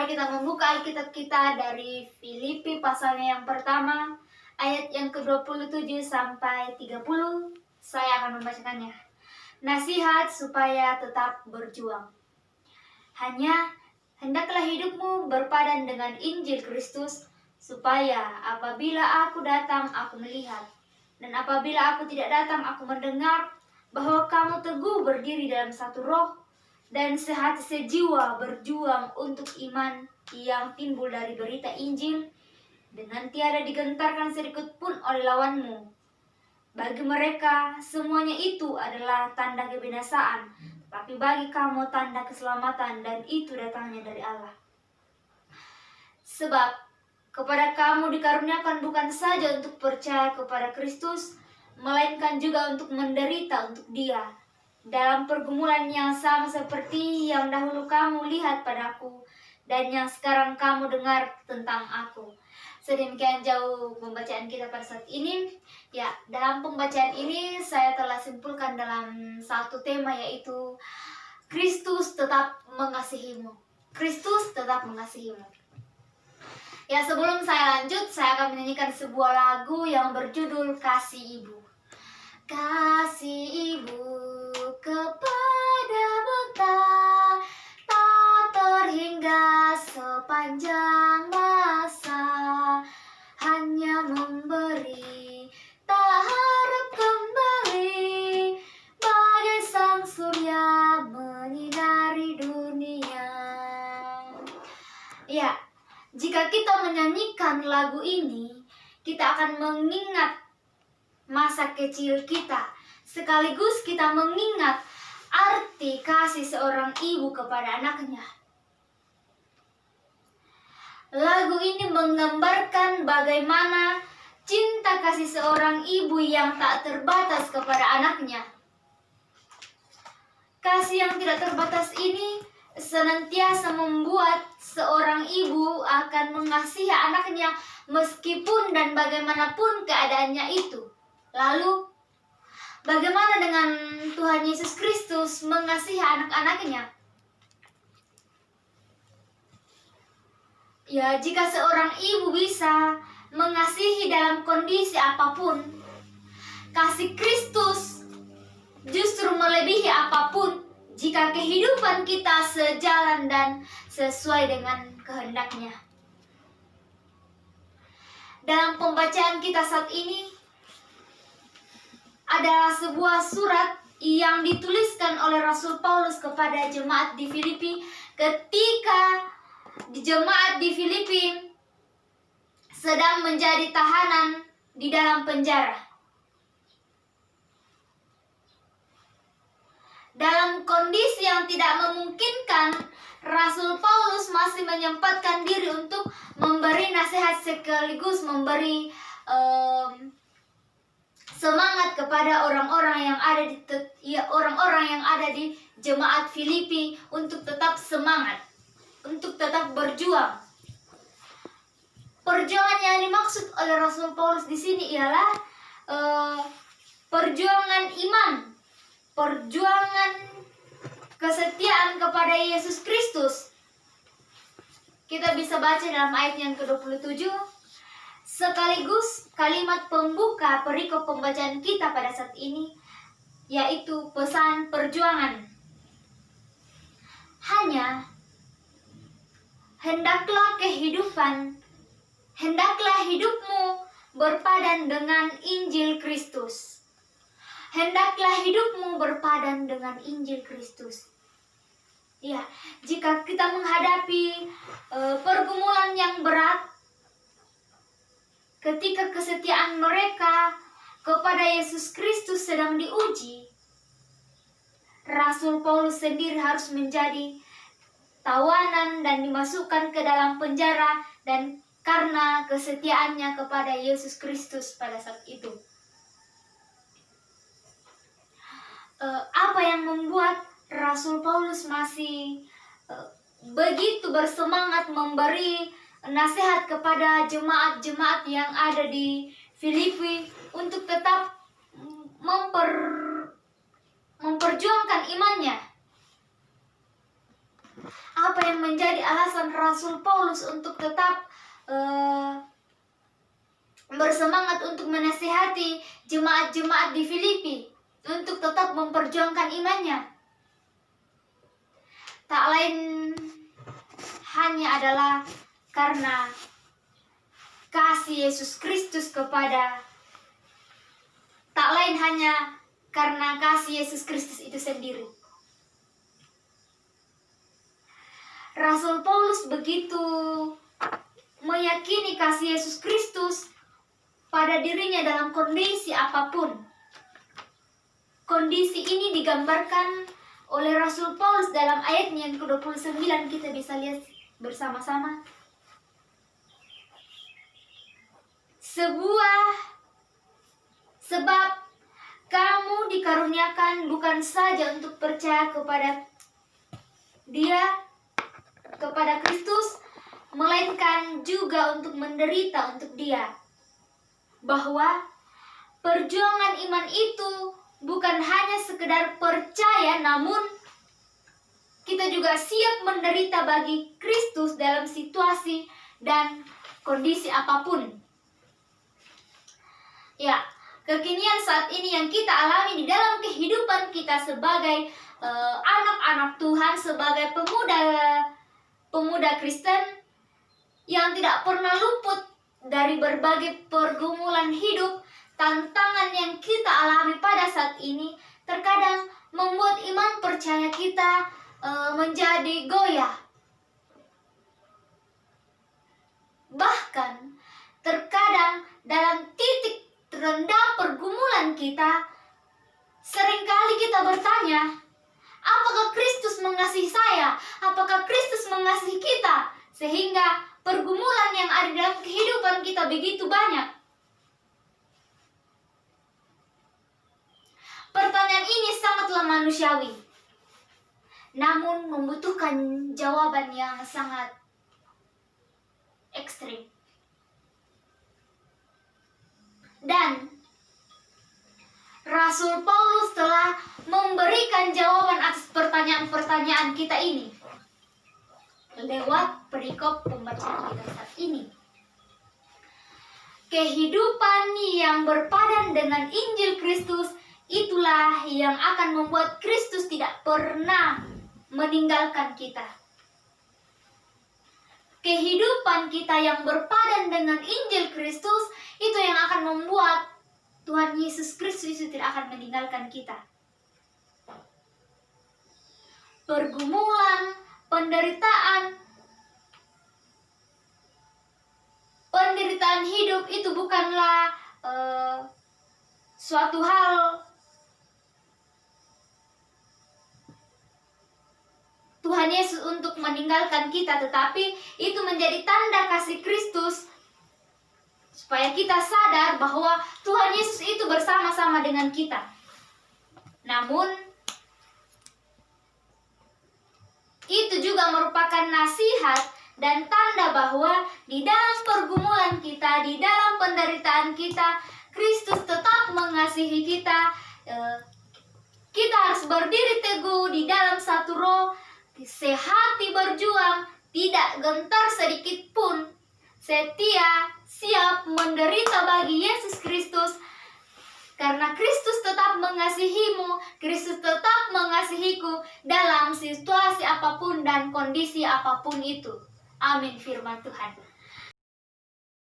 Mari kita membuka Alkitab kita dari Filipi pasalnya yang pertama, ayat yang ke-27 sampai 30. Saya akan membacakannya. Nasihat supaya tetap berjuang. Hanya hendaklah hidupmu berpadan dengan Injil Kristus, supaya apabila aku datang aku melihat, dan apabila aku tidak datang aku mendengar, bahwa kamu teguh berdiri dalam satu roh, dan sehati sejiwa berjuang untuk iman yang timbul dari berita Injil, dengan tiada digentarkan sedikit pun oleh lawanmu. Bagi mereka semuanya itu adalah tanda kebinasaan, tapi bagi kamu tanda keselamatan, dan itu datangnya dari Allah. Sebab kepada kamu dikaruniakan bukan saja untuk percaya kepada Kristus, melainkan juga untuk menderita untuk Dia, dalam pergumulan yang sama seperti yang dahulu kamu lihat padaku, dan yang sekarang kamu dengar tentang aku. Sedemikian jauh pembacaan kita pada saat ini. Ya, dalam pembacaan ini saya telah simpulkan dalam satu tema, yaitu Kristus tetap mengasihimu. Kristus tetap mengasihimu. Ya, sebelum saya lanjut, saya akan menyanyikan sebuah lagu yang berjudul Kasih Ibu. Kasih Ibu kepada beta tak terhingga sepanjang masa, hanya memberi tak harap kembali, bagai sang surya menyinari dunia. Ya, jika kita menyanyikan lagu ini, kita akan mengingat masa kecil kita, sekaligus kita mengingat arti kasih seorang ibu kepada anaknya. Lagu ini menggambarkan bagaimana cinta kasih seorang ibu yang tak terbatas kepada anaknya. Kasih yang tidak terbatas ini senantiasa membuat seorang ibu akan mengasihi anaknya meskipun dan bagaimanapun keadaannya itu. Lalu, bagaimana dengan Tuhan Yesus Kristus mengasihi anak-anaknya? Ya, jika seorang ibu bisa mengasihi dalam kondisi apapun, kasih Kristus justru melebihi apapun jika kehidupan kita sejalan dan sesuai dengan kehendaknya. Dalam pembacaan kita saat ini, adalah sebuah surat yang dituliskan oleh Rasul Paulus kepada jemaat di Filipi ketika jemaat di Filipi sedang menjadi tahanan di dalam penjara. Dalam kondisi yang tidak memungkinkan, Rasul Paulus masih menyempatkan diri untuk memberi nasihat sekaligus memberi semangat kepada orang-orang yang ada di jemaat Filipi untuk tetap semangat, untuk tetap berjuang. Perjuangan yang dimaksud oleh Rasul Paulus di sini ialah perjuangan iman, perjuangan kesetiaan kepada Yesus Kristus. Kita bisa baca dalam ayat yang ke-27. Sekaligus kalimat pembuka perikop pembacaan kita pada saat ini, yaitu pesan perjuangan. Hanya hendaklah hidupmu berpadan dengan Injil Kristus. Hendaklah hidupmu berpadan dengan Injil Kristus. Ya, jika kita menghadapi pergumulan yang berat, ketika kesetiaan mereka kepada Yesus Kristus sedang diuji, Rasul Paulus sendiri harus menjadi tawanan dan dimasukkan ke dalam penjara, dan karena kesetiaannya kepada Yesus Kristus pada saat itu. Apa yang membuat Rasul Paulus masih begitu bersemangat memberi nasihat kepada jemaat-jemaat yang ada di Filipi untuk tetap memperjuangkan imannya? Apa yang menjadi alasan Rasul Paulus untuk tetap bersemangat untuk menasihati jemaat-jemaat di Filipi untuk tetap memperjuangkan imannya. Tak lain hanya adalah karena kasih Yesus Kristus tak lain hanya karena kasih Yesus Kristus itu sendiri. Rasul Paulus begitu meyakini kasih Yesus Kristus pada dirinya dalam kondisi apapun. Kondisi ini digambarkan oleh Rasul Paulus dalam ayatnya yang ke-29, kita bisa lihat bersama-sama. Sebab kamu dikaruniakan bukan saja untuk percaya kepada kepada Kristus, melainkan juga untuk menderita untuk Dia. Bahwa perjuangan iman itu bukan hanya sekedar percaya, namun kita juga siap menderita bagi Kristus dalam situasi dan kondisi apapun. Ya, kekinian saat ini yang kita alami di dalam kehidupan kita sebagai anak-anak Tuhan, sebagai pemuda Kristen yang tidak pernah luput dari berbagai pergumulan hidup, tantangan yang kita alami pada saat ini terkadang membuat iman percaya kita menjadi goyah. Bahkan terkadang dalam titik terendah pergumulan kita, seringkali kita bertanya, apakah Kristus mengasihi saya? Apakah Kristus mengasihi kita? Sehingga pergumulan yang ada dalam kehidupan kita begitu banyak. Pertanyaan ini sangatlah manusiawi, namun membutuhkan jawaban yang sangat ekstrim. Dan Rasul Paulus telah memberikan jawaban atas pertanyaan-pertanyaan kita ini lewat perikop pembacaan kita saat ini. Kehidupan yang berpadan dengan Injil Kristus, itulah yang akan membuat Kristus tidak pernah meninggalkan kita. Kehidupan kita yang berpadan dengan Injil Kristus, itu yang akan membuat Tuhan Yesus Kristus itu tidak akan meninggalkan kita. Pergumulan, penderitaan hidup itu bukanlah suatu hal Tuhan Yesus untuk meninggalkan kita, tetapi itu menjadi tanda kasih Kristus supaya kita sadar bahwa Tuhan Yesus itu bersama-sama dengan kita. Namun itu juga merupakan nasihat dan tanda bahwa di dalam pergumulan kita, di dalam penderitaan kita, Kristus tetap mengasihi kita. Kita harus berdiri teguh di dalam satu roh, sehati berjuang, tidak gentar sedikit pun, setia, siap menderita bagi Yesus Kristus. Karena Kristus tetap mengasihimu, Kristus tetap mengasihiku dalam situasi apapun dan kondisi apapun itu. Amin, firman Tuhan.